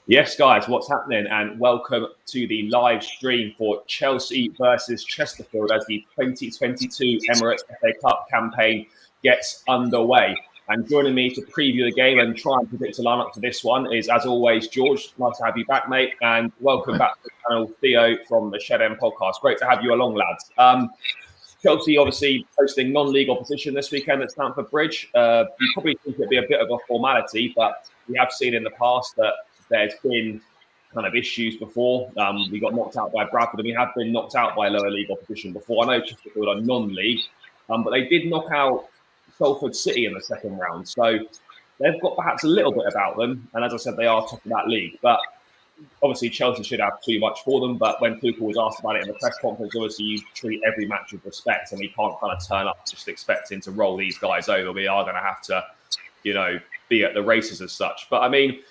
Yes, guys, what's happening? And welcome to the live stream for Chelsea versus Chesterfield as the 2022 Emirates FA Cup campaign gets underway. And joining me to preview the game and try and predict a lineup for this one is, as always, George. Nice to have you back, mate. And welcome back to the channel, Theo from the Shed End podcast. Great to have you along, lads. Chelsea obviously hosting non-league opposition this weekend at Stamford Bridge. You probably think it'd be a bit of a formality, but we have seen in the past that there's been kind of issues before. We got knocked out by Bradford, and we have been knocked out by lower league opposition before. I know Chesterfield are non-league, but they did knock out Salford City in the second round. So they've got perhaps a little bit about them. And as I said, they are top of that league. But obviously, Chelsea should have too much for them. But when Tuchel was asked about it in the press conference, obviously, you treat every match with respect. And we can't kind of turn up just expecting to roll these guys over. We are going to have to, be at the races as such. But I mean,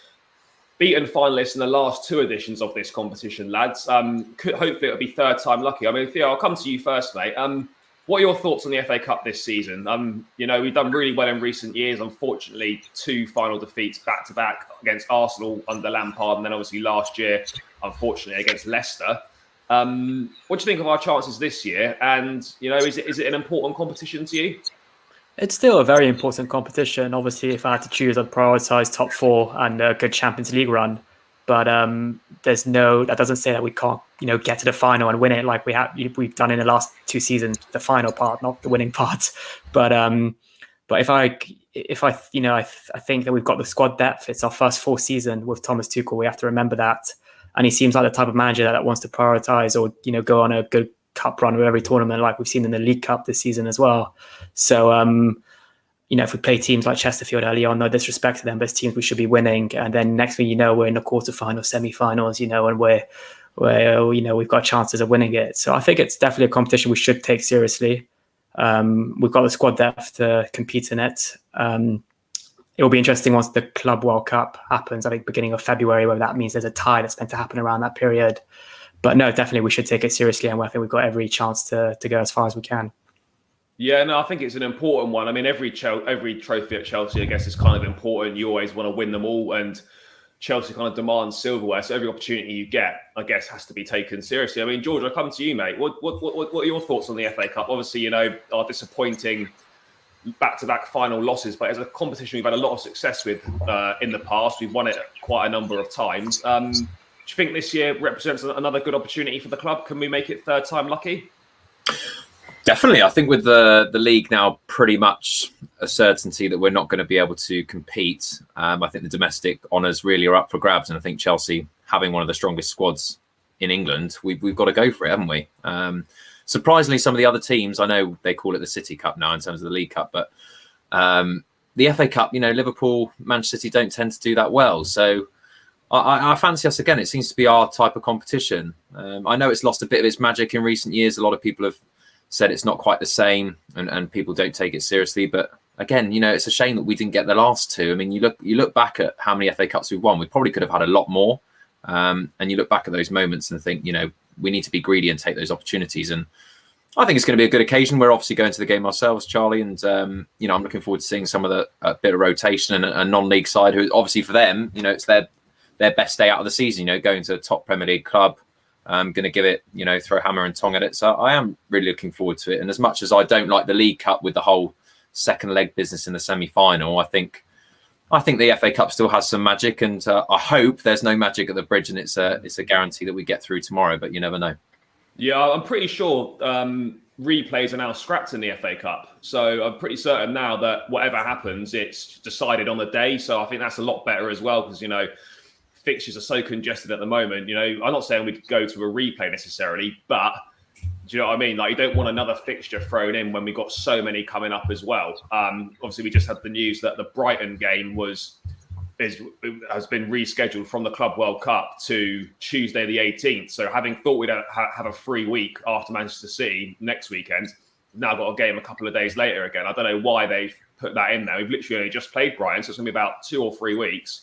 beaten finalists in the last two editions of this competition, lads. Hopefully it'll be third time lucky. I mean, Theo, I'll come to you first, mate. What are your thoughts on the FA Cup this season? We've done really well in recent years. Unfortunately, two final defeats back-to-back against Arsenal under Lampard, and then obviously last year, unfortunately, against Leicester. What do you think of our chances this year? And, is it an important competition to you? It's still a very important competition. Obviously, if I had to choose, I'd prioritise top four and a good Champions League run. But that doesn't say that we can't, get to the final and win it like we've done in the last two seasons, the final part, not the winning part. But I think that we've got the squad depth. It's our first full season with Thomas Tuchel. We have to remember that. And he seems like the type of manager that wants to prioritise or, go on a good cup run with every tournament like we've seen in the League Cup this season as well. So, if we play teams like Chesterfield early on, no disrespect to them, but it's teams we should be winning. And then next thing we're in the quarterfinals, semi-finals, and we've got chances of winning it. So I think it's definitely a competition we should take seriously. We've got the squad depth to compete in it. It will be interesting once the Club World Cup happens, I think beginning of February, whether that means there's a tie that's meant to happen around that period. But no, definitely we should take it seriously, and I think we've got every chance to go as far as we can. Yeah, no, I think it's an important one. I mean, every trophy at Chelsea, I guess, is kind of important. You always want to win them all, and Chelsea kind of demands silverware. So every opportunity you get, I guess, has to be taken seriously. I mean, George, I'll come to you, mate. What are your thoughts on the FA Cup? Obviously, our disappointing back-to-back final losses, but as a competition we've had a lot of success with in the past. We've won it quite a number of times. Do you think this year represents another good opportunity for the club? Can we make it third time lucky? Definitely. I think with the league now pretty much a certainty that we're not going to be able to compete, I think the domestic honours really are up for grabs. And I think Chelsea, having one of the strongest squads in England, we've got to go for it, haven't we? Surprisingly, some of the other teams, I know they call it the City Cup now in terms of the League Cup, but the FA Cup, Liverpool, Manchester City don't tend to do that well. So I fancy us again. It seems to be our type of competition. I know it's lost a bit of its magic in recent years. A lot of people have said it's not quite the same and people don't take it seriously. But again, it's a shame that we didn't get the last two. I mean, you look back at how many FA Cups we've won. We probably could have had a lot more. And you look back at those moments and think, we need to be greedy and take those opportunities. And I think it's going to be a good occasion. We're obviously going to the game ourselves, Charlie. And, I'm looking forward to seeing some of the bit of rotation and a non-league side who obviously for them, it's their best day out of the season, going to a top Premier League club. I'm going to give it, throw hammer and tong at it. So I am really looking forward to it. And as much as I don't like the League Cup with the whole second leg business in the semi-final, I think the FA Cup still has some magic. And I hope there's no magic at the Bridge and it's a guarantee that we get through tomorrow, but you never know. Yeah, I'm pretty sure replays are now scrapped in the FA Cup. So I'm pretty certain now that whatever happens, it's decided on the day. So I think that's a lot better as well because, fixtures are so congested at the moment. I'm not saying we'd go to a replay necessarily, but do you know what I mean? Like, you don't want another fixture thrown in when we've got so many coming up as well. Obviously, we just had the news that the Brighton game has been rescheduled from the Club World Cup to Tuesday the 18th. So having thought we'd have a free week after Manchester City next weekend, we've now got a game a couple of days later again. I don't know why they've put that in there. We've literally only just played Brighton, so it's going to be about 2 or 3 weeks.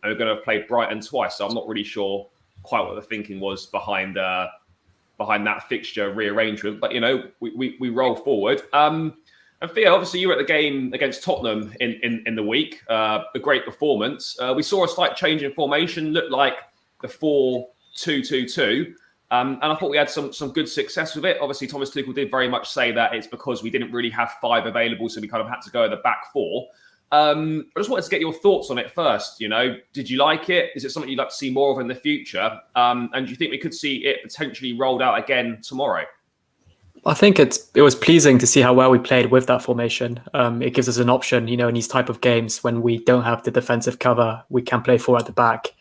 And we're going to have played Brighton twice. So I'm not really sure quite what the thinking was behind that fixture rearrangement. But, we roll forward. And Theo, obviously you were at the game against Tottenham in the week. A great performance. We saw a slight change in formation, looked like the 4-2-2-2. And I thought we had some good success with it. Obviously, Thomas Tuchel did very much say that it's because we didn't really have 5 available, so we kind of had to go at the back 4. I just wanted to get your thoughts on it first. Did you like it? Is it something you'd like to see more of in the future? And do you think we could see it potentially rolled out again tomorrow? I think it was pleasing to see how well we played with that formation. It gives us an option, in these type of games when we don't have the defensive cover, we can play 4 at the back.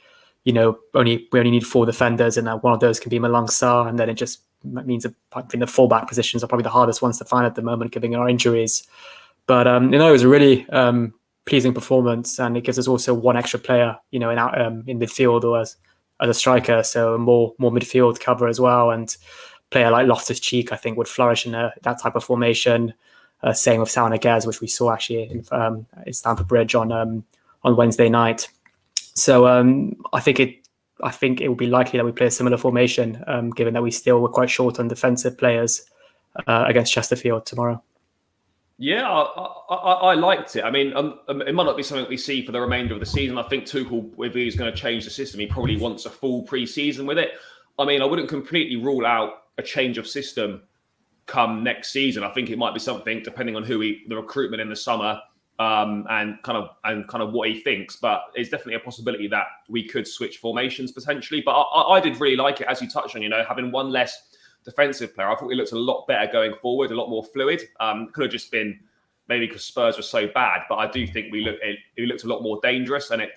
We only need 4 defenders, and one of those can be Malang Sarr, and then it just means that the fullback positions are probably the hardest ones to find at the moment, given our injuries. But it was a really pleasing performance, and it gives us also one extra player, in midfield or as a striker, so more midfield cover as well. And player like Loftus-Cheek, I think, would flourish in that type of formation. Same with Sao Niguez, which we saw actually in Stamford Bridge on Wednesday night. So I think it would be likely that we play a similar formation, given that we still were quite short on defensive players against Chesterfield tomorrow. Yeah, I liked it. I mean, it might not be something we see for the remainder of the season. I think Tuchel, if he's going to change the system, he probably wants a full pre-season with it. I mean, I wouldn't completely rule out a change of system come next season. I think it might be something depending on the recruitment in the summer, and kind of what he thinks. But it's definitely a possibility that we could switch formations potentially. But I did really like it, as you touched on. Having one less defensive player, I thought we looked a lot better going forward, a lot more fluid. Could have just been maybe because Spurs were so bad, but I do think it looked a lot more dangerous, and it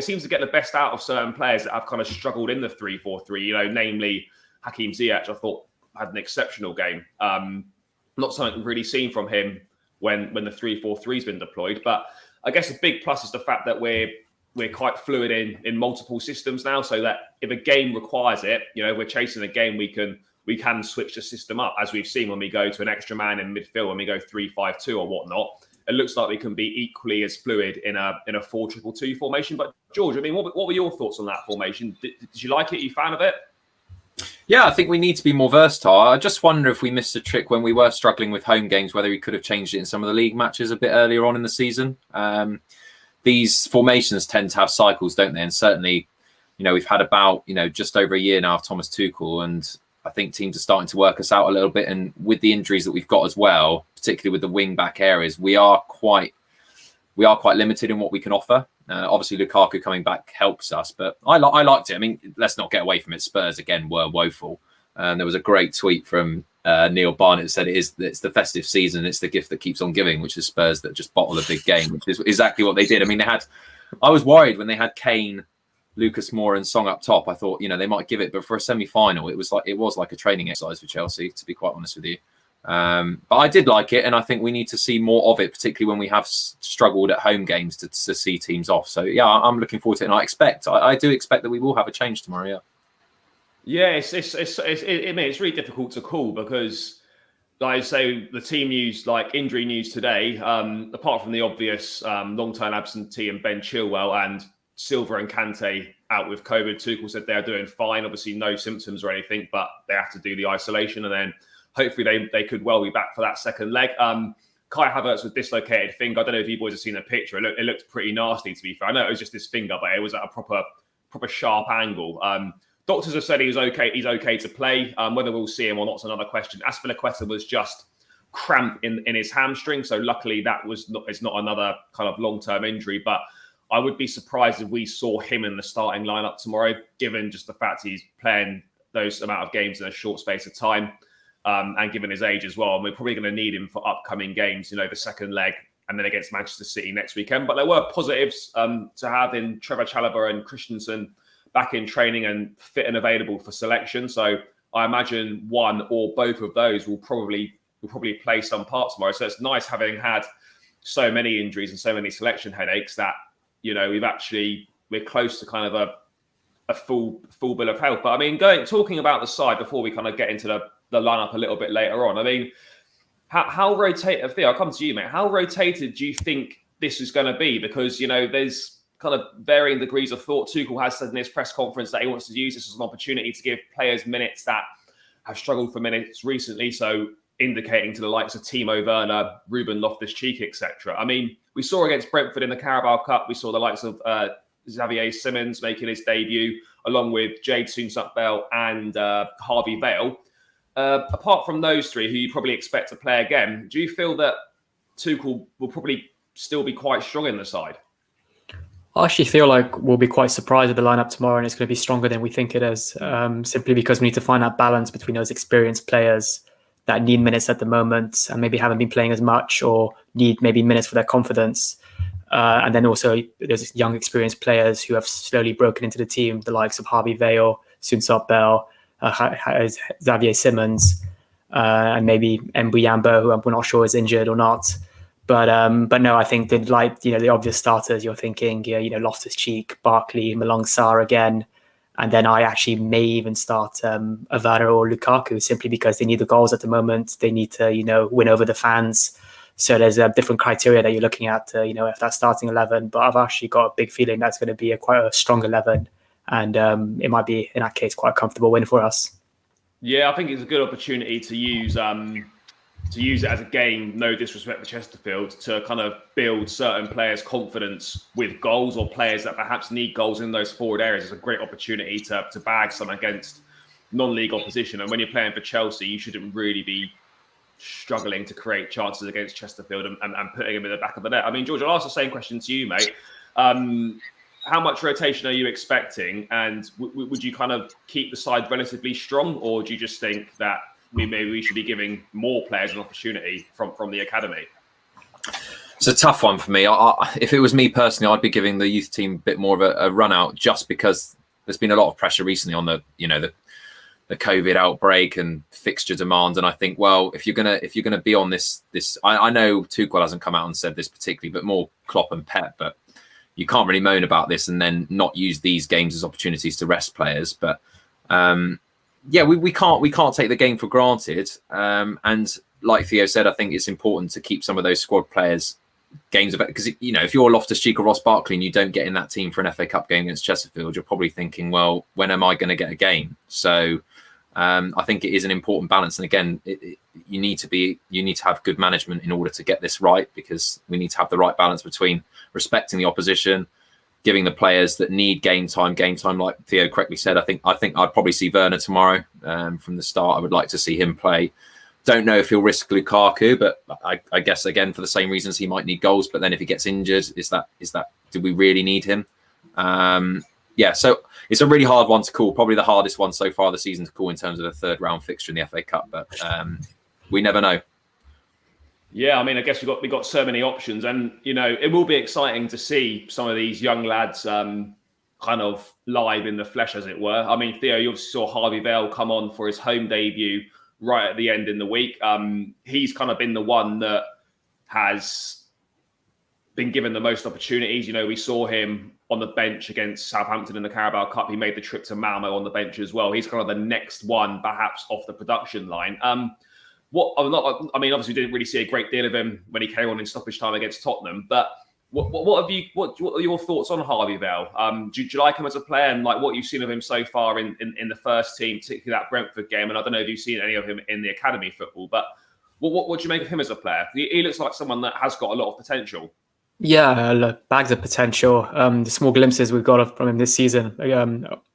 seems to get the best out of certain players that have kind of struggled in the 3-4-3. Namely Hakim Ziyech. I thought had an exceptional game. Not something we've really seen from him when the 3-4-3's been deployed. But I guess a big plus is the fact that we're quite fluid in multiple systems now, so that if a game requires it, if we're chasing a game, we can switch the system up, as we've seen when we go to an extra man in midfield, when we go 3-5-2 or whatnot. It looks like we can be equally as fluid in a 4-2-2 formation. But George, I mean, what were your thoughts on that formation? Did you like it? Are you a fan of it? Yeah, I think we need to be more versatile. I just wonder if we missed a trick when we were struggling with home games, whether we could have changed it in some of the league matches a bit earlier on in the season. These formations tend to have cycles, don't they? And certainly, we've had about, just over a year now of Thomas Tuchel, and I think teams are starting to work us out a little bit. And with the injuries that we've got as well, particularly with the wing back areas, we are quite limited in what we can offer. Obviously, Lukaku coming back helps us, but I liked it. I mean, let's not get away from it. Spurs again were woeful. There was a great tweet from Neil Barnett that said it's the festive season, it's the gift that keeps on giving, which is Spurs that just bottle a big game, which is exactly what they did. I mean, I was worried when they had Kane, Lucas Moura and Song up top. I thought, they might give it, but for a semi-final, it was like a training exercise for Chelsea, to be quite honest with you. But I did like it, and I think we need to see more of it, particularly when we have struggled at home games to see teams off. So yeah, I'm looking forward to it, and I do expect that we will have a change tomorrow. Yeah. Yeah, it's really difficult to call because, like I say, the team news, like injury news today, apart from the obvious long-term absentee and Ben Chilwell and Silva and Kante out with COVID, Tuchel said they're doing fine. Obviously, no symptoms or anything, but they have to do the isolation, and then hopefully they could well be back for that second leg. Kai Havertz with dislocated finger. I don't know if you boys have seen a picture. It looked pretty nasty, to be fair. I know it was just his finger, but it was at a proper sharp angle. Doctors have said he's okay. He's okay to play. Whether we'll see him or not is another question. Azpilicueta was just cramp in his hamstring, so luckily it's not another kind of long-term injury. But I would be surprised if we saw him in the starting lineup tomorrow, given just the fact he's playing those amount of games in a short space of time, and given his age as well. And we're probably going to need him for upcoming games. The second leg and then against Manchester City next weekend. But there were positives to have in Trevor Chalobah and Christensen back in training and fit and available for selection. So I imagine one or both of those will probably play some part tomorrow. So it's nice having had so many injuries and so many selection headaches that, we're close to kind of a full bill of health. But I mean, talking about the side before we kind of get into the lineup a little bit later on. I mean, how rotated, Theo, I'll come to you, mate. How rotated do you think this is going to be? Because, there's kind of varying degrees of thought. Tuchel has said in his press conference that he wants to use this as an opportunity to give players minutes that have struggled for minutes recently. So indicating to the likes of Timo Werner, Ruben Loftus-Cheek, etc. I mean, we saw against Brentford in the Carabao Cup, we saw the likes of Xavier Simons making his debut, along with Jade Soonsup-Bell and Harvey Vale. Apart from those three, who you probably expect to play again, do you feel that Tuchel will probably still be quite strong in the side? I actually feel like we'll be quite surprised at the lineup tomorrow, and it's going to be stronger than we think it is, simply because we need to find that balance between those experienced players that need minutes at the moment and maybe haven't been playing as much or need maybe minutes for their confidence. And then also there's young experienced players who have slowly broken into the team, the likes of Harvey Vale, Soonsup-Bell, Xavier Simons, and maybe Mbuyambo, who we're not sure is injured or not. But no, I think the obvious starters you're thinking, Loftus-Cheek, Barkley, Malang Sarr again, and then I actually may even start Avara or Lukaku, simply because they need the goals at the moment. They need to win over the fans. So there's different criteria that you're looking at, if that's starting 11. But I've actually got a big feeling that's going to be quite a strong 11, and it might be in that case quite a comfortable win for us. Yeah, I think it's a good opportunity to use it as a game, no disrespect to Chesterfield, to kind of build certain players' confidence with goals, or players that perhaps need goals in those forward areas. It's a great opportunity to bag some against non-league opposition. And when you're playing for Chelsea, you shouldn't really be struggling to create chances against Chesterfield and putting them in the back of the net. I mean, George, I'll ask the same question to you, mate. How much rotation are you expecting? And would you kind of keep the side relatively strong, or do you just think that we should be giving more players an opportunity from the academy? It's a tough one for me. If it was me personally, I'd be giving the youth team a bit more of a run out, just because there's been a lot of pressure recently on the COVID outbreak and fixture demand. And I think, well, if you're gonna be on this, I know Tuchel hasn't come out and said this particularly, but more Klopp and Pep. But you can't really moan about this and then not use these games as opportunities to rest players. But yeah, we can't take the game for granted. And like Theo said, I think it's important to keep some of those squad players games of it, because if you're Loftus-Cheek or Ross Barkley and you don't get in that team for an FA Cup game against Chesterfield, you're probably thinking, well, when am I going to get a game? So I think it is an important balance. And again, you need to have good management in order to get this right, because we need to have the right balance between respecting the opposition, giving the players that need game time, like Theo correctly said. I think I'd probably see Werner tomorrow from the start. I would like to see him play. Don't know if he'll risk Lukaku, but I guess again for the same reasons, he might need goals. But then if he gets injured, is that do we really need him? Yeah, so it's a really hard one to call. Probably the hardest one so far this season to call in terms of a third round fixture in the FA Cup. But we never know. Yeah, I mean, I guess we got so many options, and it will be exciting to see some of these young lads kind of live in the flesh, as it were. I mean, Theo, you obviously saw Harvey Vale come on for his home debut right at the end in the week. He's kind of been the one that has been given the most opportunities. We saw him on the bench against Southampton in the Carabao Cup. He made the trip to Malmo on the bench as well. He's kind of the next one, perhaps, off the production line. Obviously, we didn't really see a great deal of him when he came on in stoppage time against Tottenham. But what are your thoughts on Harvey Vale? Do you like him as a player, and like what you've seen of him so far in the first team, particularly that Brentford game? And I don't know if you've seen any of him in the academy football, but what do you make of him as a player? He looks like someone that has got a lot of potential. Yeah, look, bags of potential. The small glimpses we've got from him this season,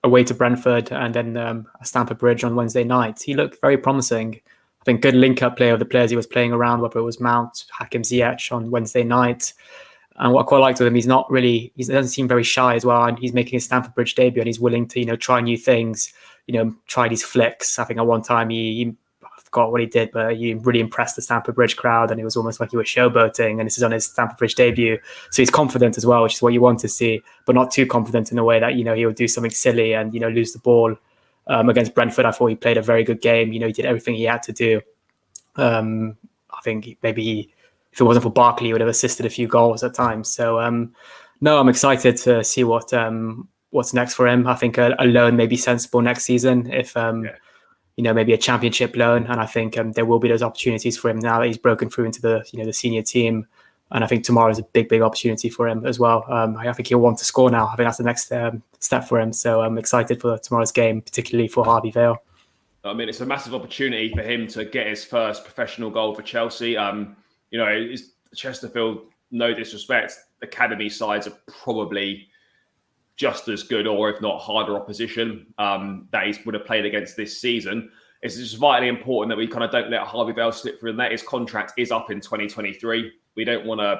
away to Brentford and then at Stamford Bridge on Wednesday night, he looked very promising. I think good link-up player of the players he was playing around, whether it was Mount, Hakim Ziyech on Wednesday night. And what I quite liked with him, he doesn't seem very shy as well. And he's making his Stamford Bridge debut, and he's willing to, try new things, try these flicks. I think at one time I forgot what he did, but he really impressed the Stamford Bridge crowd, and it was almost like he was showboating. And this is on his Stamford Bridge debut, so he's confident as well, which is what you want to see, but not too confident in a way that he'll do something silly and lose the ball. Against Brentford, I thought he played a very good game. He did everything he had to do. I think maybe if it wasn't for Barkley, he would have assisted a few goals at times. So no, I'm excited to see what's next for him. I think a loan may be sensible next season if maybe a championship loan. And I think there will be those opportunities for him now that he's broken through into the the senior team. And I think tomorrow is a big opportunity for him as well. I think he'll want to score now. I think that's the next step for him. So I'm excited for tomorrow's game, particularly for Harvey Vale. I mean, it's a massive opportunity for him to get his first professional goal for Chelsea. It's Chesterfield, no disrespect, academy sides are probably just as good, or if not harder opposition that he would have played against this season. It's just vitally important that we kind of don't let Harvey Vale slip through, and that his contract is up in 2023. We don't want to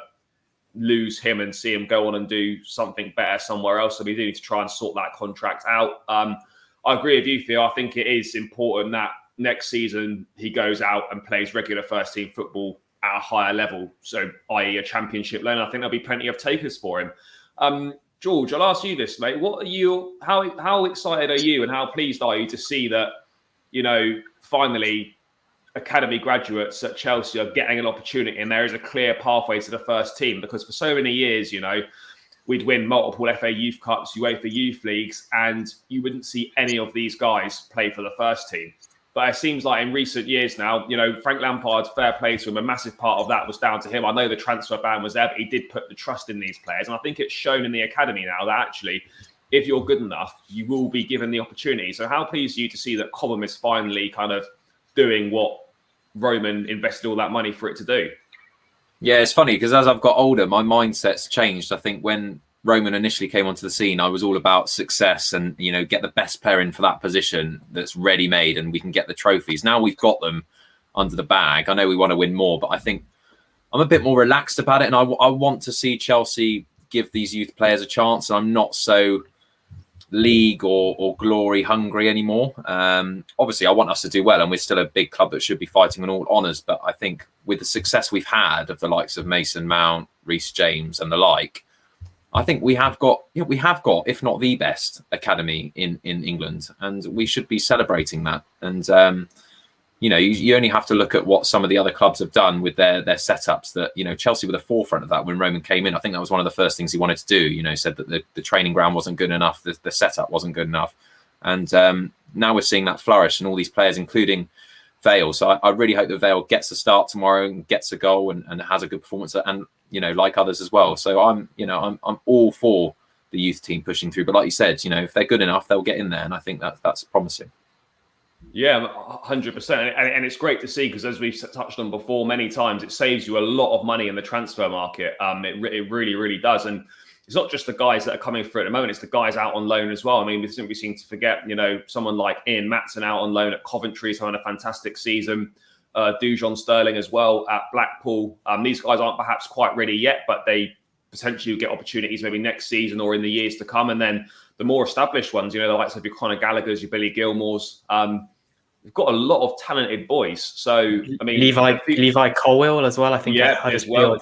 lose him and see him go on and do something better somewhere else. So we do need to try and sort that contract out. I agree with you, Theo. I think it is important that next season he goes out and plays regular first team football at a higher level. So, i.e. a championship level. I think there'll be plenty of takers for him. George, I'll ask you this, mate. How excited are you and how pleased are you to see that, finally academy graduates at Chelsea are getting an opportunity and there is a clear pathway to the first team? Because for so many years, we'd win multiple FA Youth Cups, UEFA Youth Leagues, and you wouldn't see any of these guys play for the first team. But it seems like in recent years now, Frank Lampard, fair play to him, a massive part of that was down to him. I know the transfer ban was there, but he did put the trust in these players. And I think it's shown in the academy now that actually, if you're good enough, you will be given the opportunity. So how pleased are you to see that Cobham is finally kind of doing what Roman invested all that money for it to do? Yeah, it's funny because as I've got older, my mindset's changed. I think when Roman initially came onto the scene, I was all about success and, get the best player in for that position that's ready-made and we can get the trophies. Now we've got them under the bag. I know we want to win more, but I think I'm a bit more relaxed about it. And I want to see Chelsea give these youth players a chance. And I'm not so league or glory hungry anymore. Obviously, I want us to do well, and we're still a big club that should be fighting on all honours. But I think with the success we've had of the likes of Mason Mount, Reece James, and the like, I think we have got, if not the best academy in England, and we should be celebrating that. And you only have to look at what some of the other clubs have done with their setups. That Chelsea were the forefront of that when Roman came in. I think that was one of the first things he wanted to do. Said that the training ground wasn't good enough, the setup wasn't good enough, and now we're seeing that flourish, and all these players, including Vale. So I really hope that Vale gets a start tomorrow and gets a goal and has a good performance, and like others as well. So I'm all for the youth team pushing through. But like you said, if they're good enough, they'll get in there, and I think that's promising. Yeah, 100%. And it's great to see because, as we've touched on before many times, it saves you a lot of money in the transfer market. It really, really does. And it's not just the guys that are coming through at the moment, it's the guys out on loan as well. I mean, we seem to forget, someone like Ian Matson out on loan at Coventry is having a fantastic season. Dujon Sterling as well at Blackpool. These guys aren't perhaps quite ready yet, but they potentially get opportunities maybe next season or in the years to come. And then the more established ones, the likes of your Conor Gallagher's, your Billy Gilmore's, we've got a lot of talented boys. So, I mean... Levi Colwill as well, I think. Yeah, as well.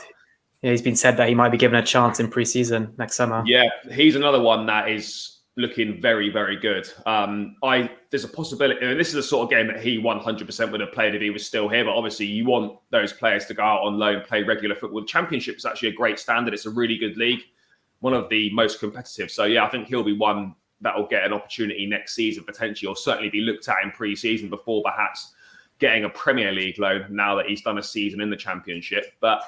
Yeah, he's been said that he might be given a chance in pre-season next summer. Yeah, he's another one that is looking very, very good. There's a possibility, and this is the sort of game that he 100% would have played if he was still here, but obviously you want those players to go out on loan, play regular football. The Championship is actually a great standard. It's a really good league, one of the most competitive. So yeah, I think he'll be one that will get an opportunity next season potentially, or certainly be looked at in pre-season before perhaps getting a Premier League loan now that he's done a season in the Championship. But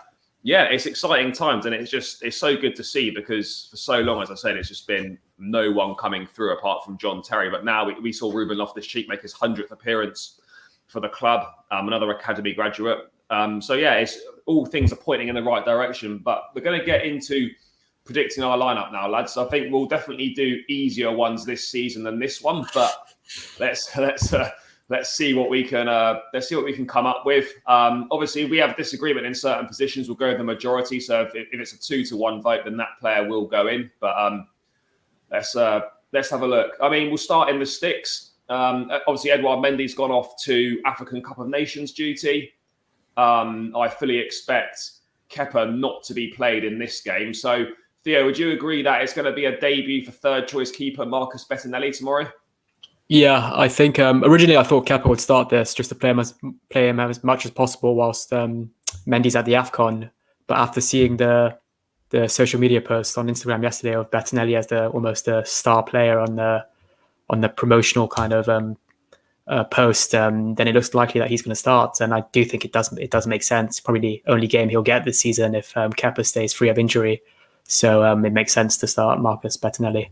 yeah, it's exciting times, and it's so good to see because for so long, as I said, it's just been no one coming through apart from John Terry. But now we saw Ruben Loftus-Cheek make his 100th appearance for the club, another academy graduate. So yeah, it's all things are pointing in the right direction. But we're going to get into predicting our lineup now, lads. So I think we'll definitely do easier ones this season than this one. But let's see what we can come up with. Obviously, we have disagreement in certain positions. We'll go with the majority. So if it's a 2-1 vote, then that player will go in. But let's have a look. I mean, we'll start in the sticks. Obviously, Edouard Mendy's gone off to African Cup of Nations duty. I fully expect Kepa not to be played in this game. So, Theo, would you agree that it's going to be a debut for third choice keeper Marcus Bettinelli tomorrow? Yeah, I think originally I thought Kepa would start this just to play him as much as possible whilst Mendy's at the AFCON. But after seeing the social media post on Instagram yesterday of Bettinelli as almost a star player on the promotional kind of post, then it looks likely that he's going to start. And I do think it does make sense. Probably the only game he'll get this season if Kepa stays free of injury. So it makes sense to start Marcus Bettinelli.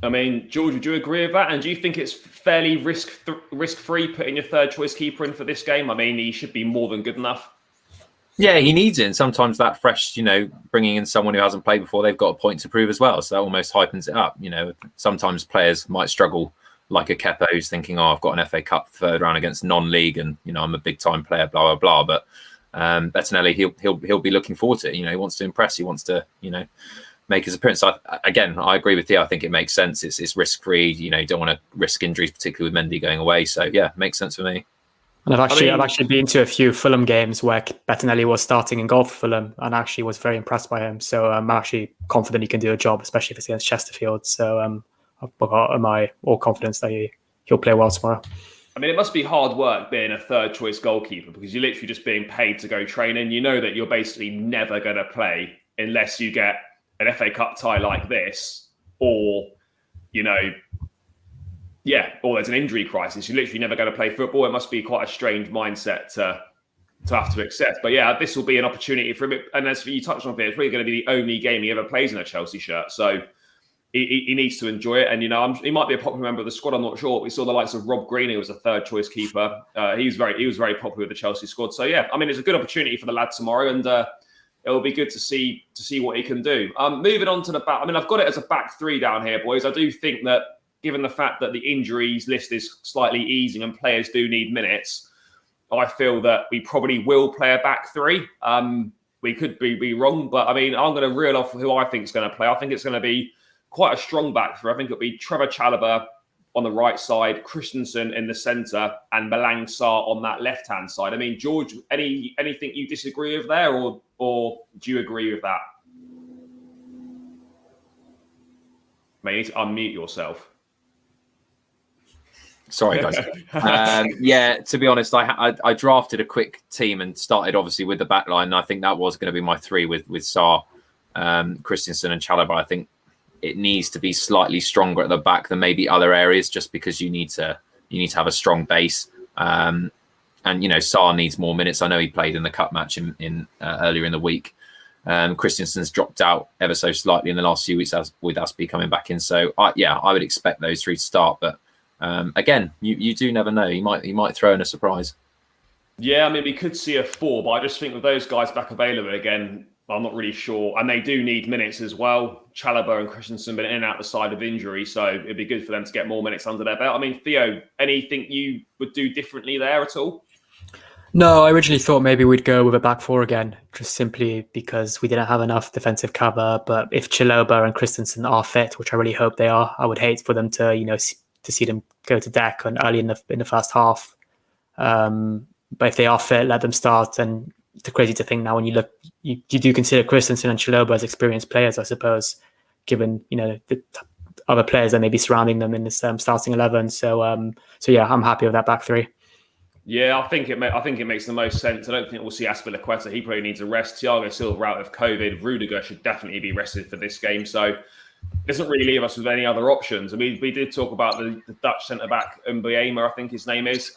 I mean, George, would you agree with that? And do you think it's fairly risk-free putting your third choice keeper in for this game? I mean, he should be more than good enough. Yeah, he needs it. And sometimes that fresh, bringing in someone who hasn't played before, they've got a point to prove as well. So that almost hypens it up. Sometimes players might struggle, like a Kepa who's thinking, I've got an FA Cup third round against non-league and, I'm a big-time player, blah, blah, blah. But Bettinelli, he'll be looking forward to it. He wants to impress. He wants to, make his appearance. I agree with Theo. I think it makes sense. It's risk-free. You don't want to risk injuries, particularly with Mendy going away. So, yeah, makes sense for me. And I've actually been to a few Fulham games where Bettinelli was starting in goal for Fulham and actually was very impressed by him. So I'm actually confident he can do a job, especially if it's against Chesterfield. So I've got my all confidence that he'll play well tomorrow. I mean, it must be hard work being a third choice goalkeeper because you're literally just being paid to go training. You know that you're basically never going to play unless you get an FA Cup tie like this or, or there's an injury crisis. You're literally never going to play football. It must be quite a strange mindset to have to accept. But yeah, this will be an opportunity for him. And as you touched on, it's really going to be the only game he ever plays in a Chelsea shirt. So he needs to enjoy it. And, he might be a popular member of the squad. I'm not sure. We saw the likes of Rob Green, who was a third choice keeper. He was very popular with the Chelsea squad. So yeah, I mean, it's a good opportunity for the lad tomorrow. And it'll be good to see what he can do. Moving on to the back. I mean, I've got it as a back three down here, boys. I do think that given the fact that the injuries list is slightly easing and players do need minutes, I feel that we probably will play a back three. We could be wrong, but I mean, I'm going to reel off who I think is going to play. I think it's going to be quite a strong back three. I think it'll be Trevor Chalobah on the right side, Christensen in the centre, and Malang Sarr on that left-hand side. I mean, George, anything you disagree with there, or do you agree with that? You need to unmute yourself. Sorry, guys. To be honest, I drafted a quick team and started obviously with the back line. I think that was going to be my three with Sarr, Christensen and Chalobah. I think it needs to be slightly stronger at the back than maybe other areas, just because you need to have a strong base. And Sarr needs more minutes. I know he played in the cup match in earlier in the week. Christensen's dropped out ever so slightly in the last few weeks with Aspie coming back in. So I would expect those three to start. But again, you do never know. He might throw in a surprise. Yeah, I mean, we could see a 4, but I just think with those guys back available again, I'm not really sure. And they do need minutes as well. Chalobah and Christensen been in and out the side of injury, so it'd be good for them to get more minutes under their belt. I mean, Theo, anything you would do differently there at all? No, I originally thought maybe we'd go with a back four again, just simply because we didn't have enough defensive cover. But if Chalobah and Christensen are fit, which I really hope they are, I would hate for them to, to see them go to deck early in the first half. But if they are fit, let them start. And it's crazy to think now when you look, you do consider Christensen and Chalobah as experienced players, I suppose, given the other players that may be surrounding them in this starting 11. So yeah, I'm happy with that back three. Yeah, I think it makes the most sense. I don't think we'll see Azpilicueta. He probably needs a rest. Thiago Silva out of COVID. Rudiger should definitely be rested for this game. So it doesn't really leave us with any other options. I mean, we did talk about the Dutch centre-back, Mbuyema, I think his name is.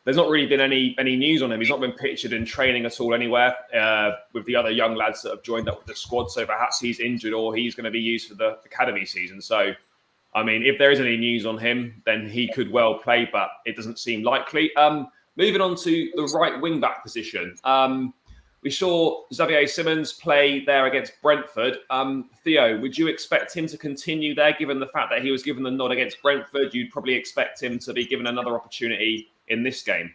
There's not really been any news on him. He's not been pictured in training at all anywhere with the other young lads that have joined up with the squad. So perhaps he's injured or he's going to be used for the academy season. So, I mean, if there is any news on him, then he could well play, but it doesn't seem likely. Moving on to the right wing-back position. We saw Xavier Simons play there against Brentford. Theo, would you expect him to continue there, given the fact that he was given the nod against Brentford? You'd probably expect him to be given another opportunity in this game.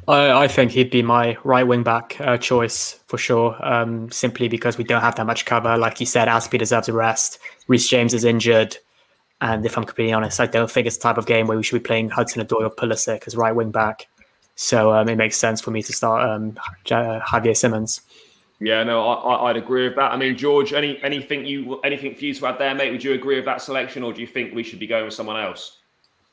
I think he'd be my right wing back choice for sure, simply because we don't have that much cover. Like you said, Aspie deserves a rest. Reece James is injured. And if I'm completely honest, I don't think it's the type of game where we should be playing Hudson-Odoi or Pulisic as right wing back. So it makes sense for me to start Javier Simons. Yeah, no, I'd agree with that. I mean, George, anything for you to add there, mate? Would you agree with that selection, or do you think we should be going with someone else?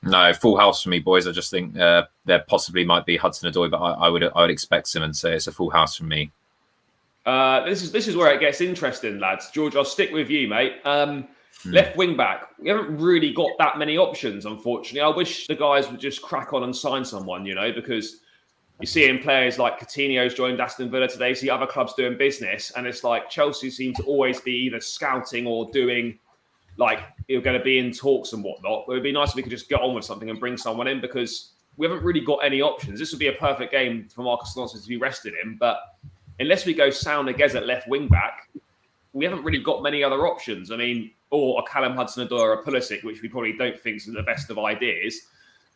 No, full house for me, boys. I just think there possibly might be Hudson-Odoi, but I would expect Simons. So it's a full house from me. This is where it gets interesting, lads. George, I'll stick with you, mate. Left wing back, we haven't really got that many options, unfortunately. I wish the guys would just crack on and sign someone, because you're seeing players like Coutinho's joined Aston Villa today, see other clubs doing business, and it's like Chelsea seem to always be either scouting or doing like you're going to be in talks and whatnot. But it'd be nice if we could just get on with something and bring someone in, because we haven't really got any options. This would be a perfect game for Marcus Alonso to be rested in, but unless we go Sal Niguez at left wing back, we haven't really got many other options. I mean, or a Callum Hudson-Odoi or a Pulisic, which we probably don't think is the best of ideas.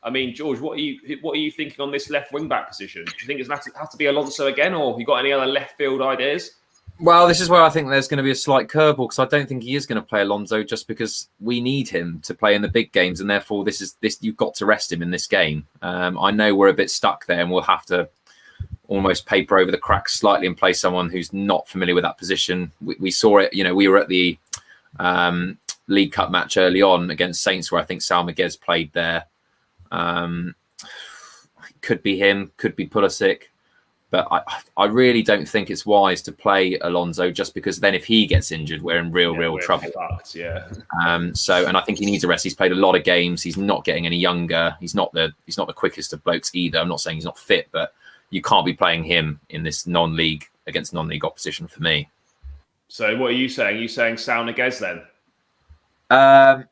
I mean, George, what are you thinking on this left wing back position? Do you think it's have to be Alonso again, or have you got any other left field ideas? Well, this is where I think there's going to be a slight curveball, because I don't think he is going to play Alonso, just because we need him to play in the big games, and therefore this you've got to rest him in this game. I know we're a bit stuck there, and we'll have to almost paper over the cracks slightly and play someone who's not familiar with that position. We saw it. We were at the League Cup match early on against Saints, where I think Sal Niguez played there. Could be him, could be Pulisic. But I really don't think it's wise to play Alonso, just because then if he gets injured, we're in real trouble. Fucked, yeah. And I think he needs a rest. He's played a lot of games. He's not getting any younger. He's not the quickest of blokes either. I'm not saying he's not fit, but you can't be playing him in this non-league against non-league opposition for me. So what are you saying? Are you saying Sal Niguez then?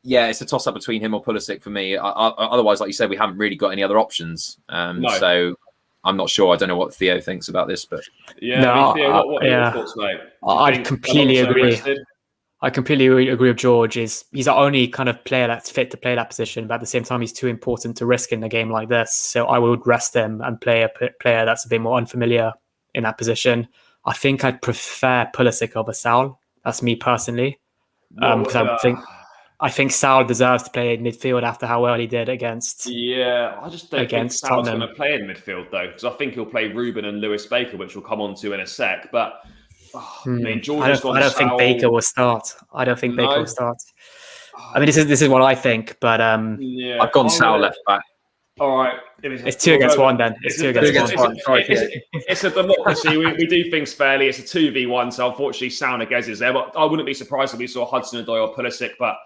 Yeah, it's a toss-up between him or Pulisic for me. Otherwise, like you said, we haven't really got any other options. No. So I'm not sure. I don't know what Theo thinks about this, but Theo, what are your thoughts, mate? I completely agree. I completely agree with George. He's the only kind of player that's fit to play that position, but at the same time, he's too important to risk in a game like this. So I would rest him and play a player that's a bit more unfamiliar in that position. I think I'd prefer Pulisic over Sal. That's me personally, because I think Sal deserves to play in midfield after how well he did against. Yeah, I just don't think Sal's going to play in midfield though, because I think he'll play Ruben and Lewis Baker, which we'll come on to in a sec. But I mean, I don't think Baker will start. I don't think Baker will start. I mean, this is what I think, but I've gone Sal left back. All right, it's 2 against 1 then. It's 2 against 1. It's a democracy. we do things fairly. It's a 2v1, so unfortunately, Sal Niguez is there. But I wouldn't be surprised if we saw Hudson-Odoi or Pulisic. But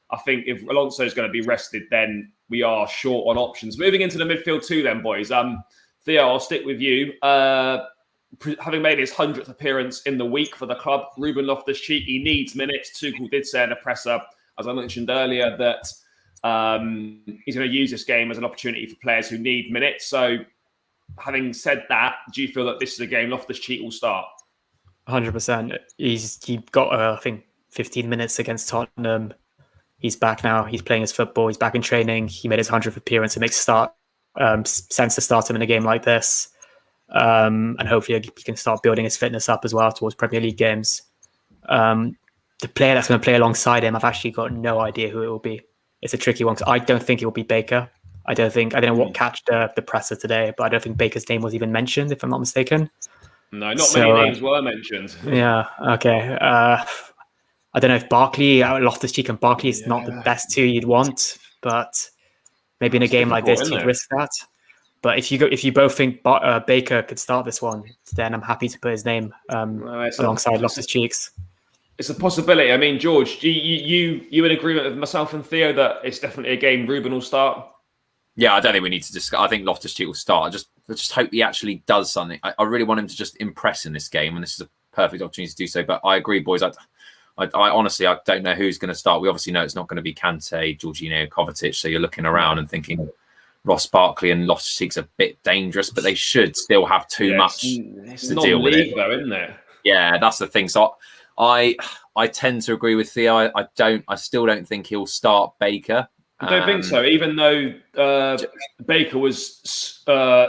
I think if Alonso is going to be rested, then we are short on options. Moving into the midfield too, then boys. Theo, I'll stick with you. Having made his 100th appearance in the week for the club, Ruben Loftus-Cheek, he needs minutes. Tuchel did say in the presser, as I mentioned earlier, that he's going to use this game as an opportunity for players who need minutes. So, having said that, do you feel that this is a game Loftus-Cheek will start? 100%. He got, I think, 15 minutes against Tottenham. He's back now. He's playing his football. He's back in training. He made his 100th appearance. It makes sense to start him in a game like this. And hopefully he can start building his fitness up as well towards Premier League games. The player that's going to play alongside him, I've actually got no idea who it will be. It's a tricky one because I don't think it will be Baker. I don't know what catch the presser today, but I don't think Baker's name was even mentioned, if I'm not mistaken. No, not many names were mentioned. Yeah, okay. I don't know if Loftus-Cheek and Barkley is not the best two you'd want, but maybe in a game like this, you'd risk that. But if you both think Baker could start this one, then I'm happy to put his name alongside Loftus-Cheek's. It's a possibility. I mean, George, you in agreement with myself and Theo that it's definitely a game Ruben will start? Yeah, I don't think we need to discuss. I think Loftus-Cheek will start. I just hope he actually does something. I really want him to just impress in this game, and this is a perfect opportunity to do so. But I agree, boys. I honestly, I don't know who's going to start. We obviously know it's not going to be Kante, Jorginho, Kovacic. So you're looking around and thinking Ross Barkley and Loftus-Cheek's a bit dangerous, but they should still have too much to deal with it, though, isn't it? Yeah, that's the thing. So I tend to agree with Theo. I still don't think he'll start Baker. I don't think so, even though Baker was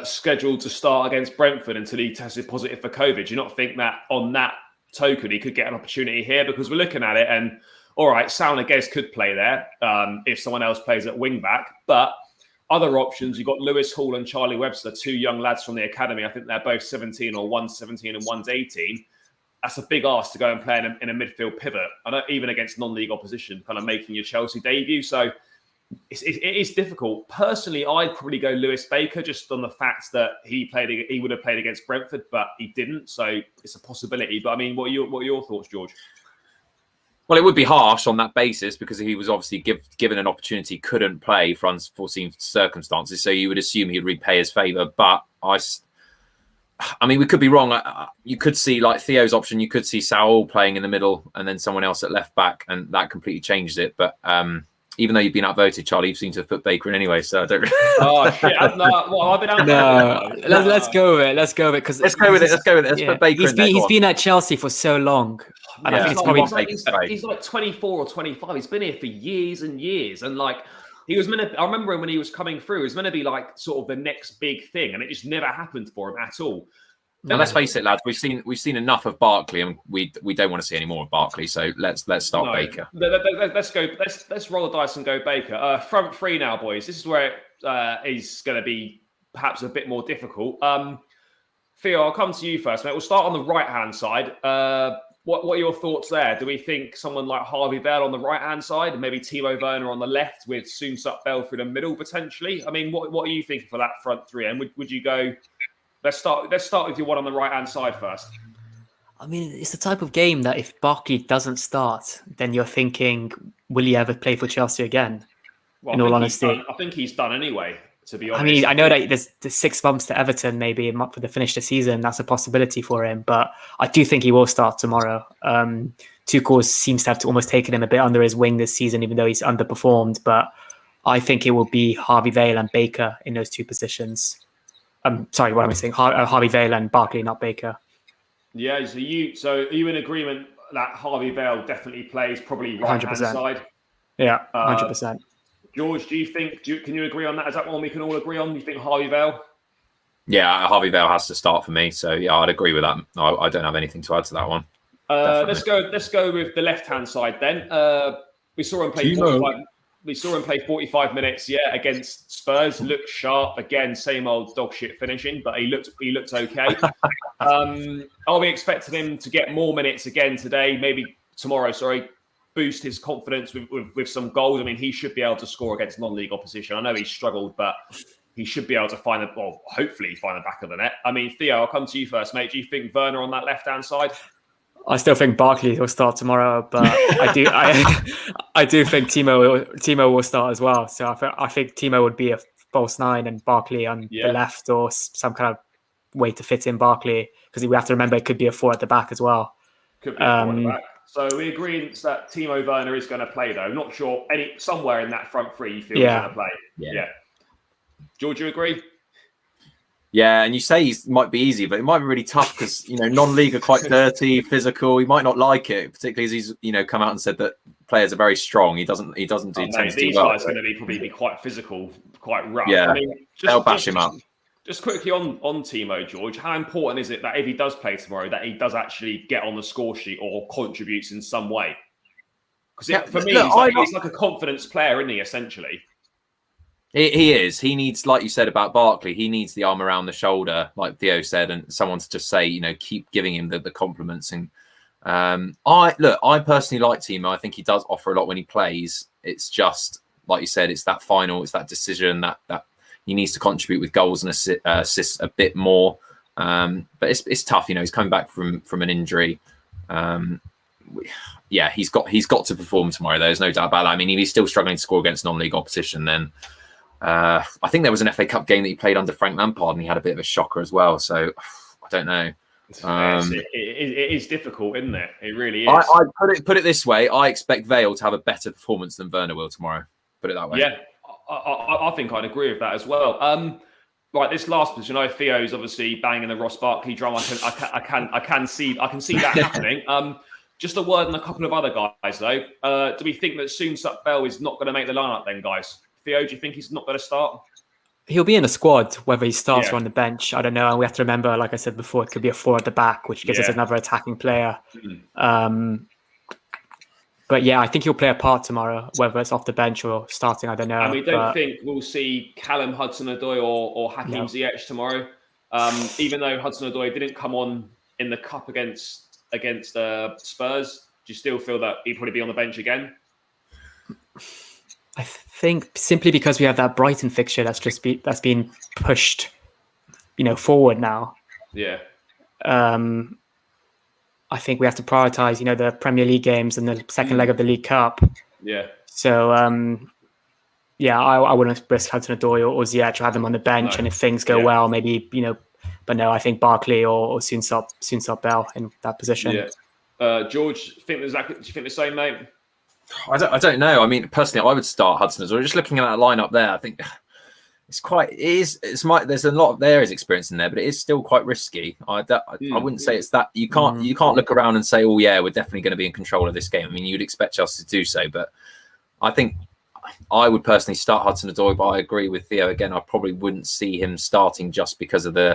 scheduled to start against Brentford until he tested positive for COVID. Do you not think that on that token he could get an opportunity here? Because we're looking at it and, all right, Sal Niguez could play there if someone else plays at wing-back. But other options, you've got Lewis Hall and Charlie Webster, two young lads from the academy. I think they're both 17, or one's 17 and one's 18. That's a big ask to go and play in a midfield pivot. I know, even against non-league opposition, kind of making your Chelsea debut. So it is difficult. Personally, I'd probably go Lewis Baker just on the fact that he would have played against Brentford, but he didn't. So it's a possibility. But I mean, what are your thoughts, George? Well, it would be harsh on that basis because he was obviously given an opportunity, couldn't play for unforeseen circumstances. So you would assume he'd repay his favour. But I mean, we could be wrong. You could see like Theo's option. You could see Saul playing in the middle and then someone else at left back, and that completely changes it. But even though you've been outvoted, Charlie, you seem to have put Baker in anyway. So I don't. Oh shit! I've been outvoted. No, let's go with it. Let's go with it because let's go with it. Let's put Baker in there. He's been at Chelsea for so long, and I think it's probably he's like 24 or 25. He's been here for years and years, and like. He was meant to, I remember when he was coming through, it was meant to be like sort of the next big thing, and it just never happened for him at all. Now let's face it, lads. We've seen enough of Barkley, and we don't want to see any more of Barkley. So let's start Baker. Let's go. Let's roll the dice and go Baker. Front three now, boys. This is where it is going to be perhaps a bit more difficult. Theo, I'll come to you first, mate. We'll start on the right hand side. What are your thoughts there? Do we think someone like Harvey Bell on the right-hand side and maybe Timo Werner on the left with Soonsup Bell through the middle potentially? I mean, what are you thinking for that front three? And would you go? Let's start with your one on the right-hand side first. I mean, it's the type of game that if Barkley doesn't start, then you're thinking, will he ever play for Chelsea again? Well, in all honesty, I think he's done anyway. To be honest, I mean, I know that there's 6 months to Everton, maybe for the finish of the season. That's a possibility for him, but I do think he will start tomorrow. Tuchel seems to have almost taken him a bit under his wing this season, even though he's underperformed. But I think it will be Harvey Vale and Baker in those two positions. Sorry, what am I saying? Harvey Vale and Barkley, not Baker. Yeah. So are you in agreement that Harvey Vale definitely plays probably right hand side? Yeah, 100%. George, can you agree on that? Is that one we can all agree on? You think Harvey Vale? Yeah, Harvey Vale has to start for me. So yeah, I'd agree with that. I don't have anything to add to that one. Let's go with the left-hand side then. We saw him play 45 minutes, against Spurs. Looked sharp again, same old dog shit finishing, but he looked okay. Are we expecting him to get more minutes again today? Maybe tomorrow, sorry. Boost his confidence with some goals. I mean, he should be able to score against non-league opposition. I know he's struggled, but he should be able to hopefully find the back of the net. I mean, Theo, I'll come to you first, mate. Do you think Werner on that left-hand side? I still think Barkley will start tomorrow, but I do think Timo will start as well. So I think Timo would be a false nine and Barkley on the left, or some kind of way to fit in Barkley, because we have to remember it could be a 4 at the back as well. Could be a 4 at the back. So we agree that Timo Werner is going to play, though. Not sure somewhere in that front three you feel he's going to play. Yeah. George, you agree? Yeah, and you say he might be easy, but it might be really tough because non-league are quite dirty, physical. He might not like it, particularly as he's come out and said that players are very strong. He doesn't do tends to these well. guys are going to probably be quite physical, quite rough. Yeah, they'll bash him up. Just quickly on Timo, George, how important is it that if he does play tomorrow, that he does actually get on the score sheet or contributes in some way? Because for me, he's like a confidence player, isn't he, essentially? He is. He needs, like you said about Barkley, he needs the arm around the shoulder, like Theo said, and someone to just say, keep giving him the compliments. And I personally like Timo. I think he does offer a lot when he plays. It's just, like you said, it's that decision that he needs to contribute with goals and assists a bit more. But it's tough. He's coming back from an injury. He's got to perform tomorrow. There's no doubt about that. I mean, if he's still struggling to score against non-league opposition, then I think there was an FA Cup game that he played under Frank Lampard, and he had a bit of a shocker as well. So I don't know. It is difficult, isn't it? It really is. I put it this way: I expect Vale to have a better performance than Werner will tomorrow. Put it that way. Yeah. I think I'd agree with that as well. Right, this last position, I know Theo's obviously banging the Ross Barkley drum. I can see that happening. Just a word on a couple of other guys though. Do we think that Soonsup Bell is not going to make the lineup then, guys? Theo, do you think he's not going to start? He'll be in the squad, whether he starts or on the bench. I don't know. And we have to remember, like I said before, it could be a 4 at the back, which gives us another attacking player. But I think he'll play a part tomorrow, whether it's off the bench or starting, I don't know. And we don't think we'll see Callum Hudson-Odoi or Hakim Ziyech tomorrow. Even though Hudson-Odoi didn't come on in the cup against Spurs, do you still feel that he'd probably be on the bench again? I think simply because we have that Brighton fixture that's been pushed, forward now. Yeah. I think we have to prioritise, the Premier League games and the second leg of the League Cup. Yeah. So, I wouldn't risk Hudson-Odoi or Ziyech or have them on the bench. No. And if things go well, maybe, But no, I think Barkley or Soonsop Bell in that position. Yeah. George, do you think the same, mate? I don't know. I mean, personally, I would start Hudson as well. Just looking at that lineup there, I think there's a lot of experience in there, but it is still quite risky. I wouldn't say it's that you can't look around and say, oh yeah, we're definitely going to be in control of this game. I mean, you'd expect Chelsea to do so, but I think I would personally start Hudson-Odoi, but I agree with Theo again. I probably wouldn't see him starting just because of we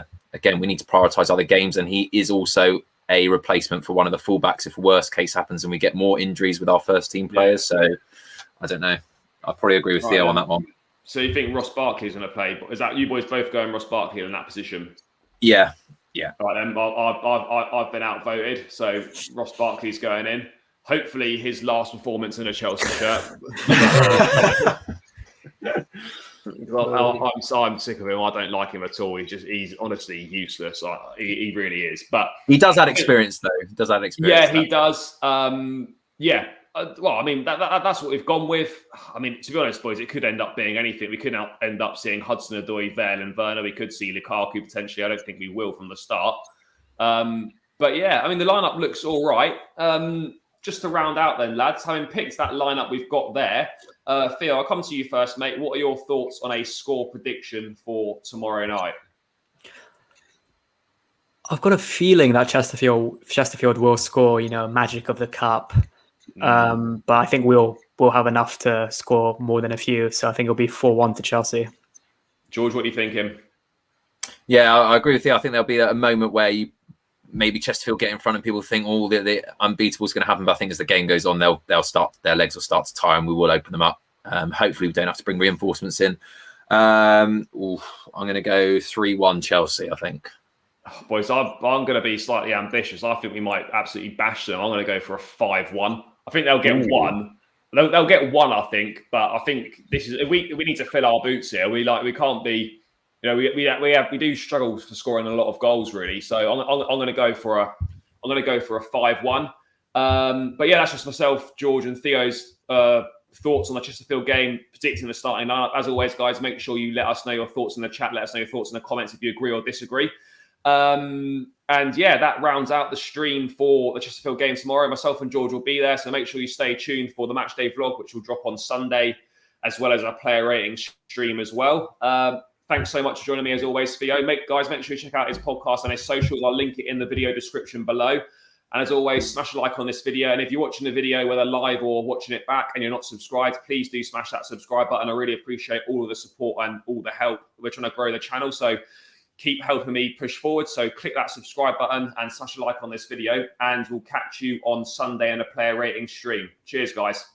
need to prioritise other games, and he is also a replacement for one of the fullbacks if worst case happens and we get more injuries with our first team players. So I don't know. I probably agree with Theo on that one. So you think Ross Barkley's going to play? Is that you boys both going Ross Barkley in that position? Yeah. Right then, I've been outvoted, so Ross Barkley's going in. Hopefully, his last performance in a Chelsea shirt. I'm sick of him. I don't like him at all. He's honestly useless. He really is. But he does add experience, though. Yeah, he does. Well, I mean, that's what we've gone with. I mean, to be honest, boys, it could end up being anything. We could end up seeing Hudson-Odoi, Vale and Werner. We could see Lukaku potentially. I don't think we will from the start. But yeah, I mean, the lineup looks all right. Just to round out then, lads, having picked that lineup we've got there, Theo, I'll come to you first, mate. What are your thoughts on a score prediction for tomorrow night? I've got a feeling that Chesterfield will score, magic of the cup. But I think we'll have enough to score more than a few. So I think it'll be 4-1 to Chelsea. George, what are you thinking? Yeah, I agree with you. I think there'll be a moment where maybe Chesterfield get in front and people think, the unbeatable is going to happen. But I think as the game goes on, their legs will start to tire and we will open them up. Hopefully we don't have to bring reinforcements in. I'm going to go 3-1 Chelsea, I think. Boys, I'm going to be slightly ambitious. I think we might absolutely bash them. I'm going to go for a 5-1. I think they'll get one. They'll get one, I think. But I think this is we need to fill our boots here. We can't be. We do struggle for scoring a lot of goals, really. So I'm going to go for a 5-1. But yeah, that's just myself, George, and Theo's thoughts on the Chesterfield game, predicting the starting lineup. As always, guys, make sure you let us know your thoughts in the chat. Let us know your thoughts in the comments if you agree or disagree. And yeah, that rounds out the stream for the Chesterfield game tomorrow. Myself and George will be there, so make sure you stay tuned for the match day vlog, which will drop on Sunday, as well as our player rating stream as well. Thanks so much for joining me as always, Theo. Make sure you check out his podcast and his socials. I'll link it in the video description below. And as always, smash a like on this video. And if you're watching the video, whether live or watching it back, and you're not subscribed, please do smash that subscribe button. I really appreciate all of the support and all the help. We're trying to grow the channel, so keep helping me push forward. So click that subscribe button and smash a like on this video. And we'll catch you on Sunday in a player rating stream. Cheers, guys.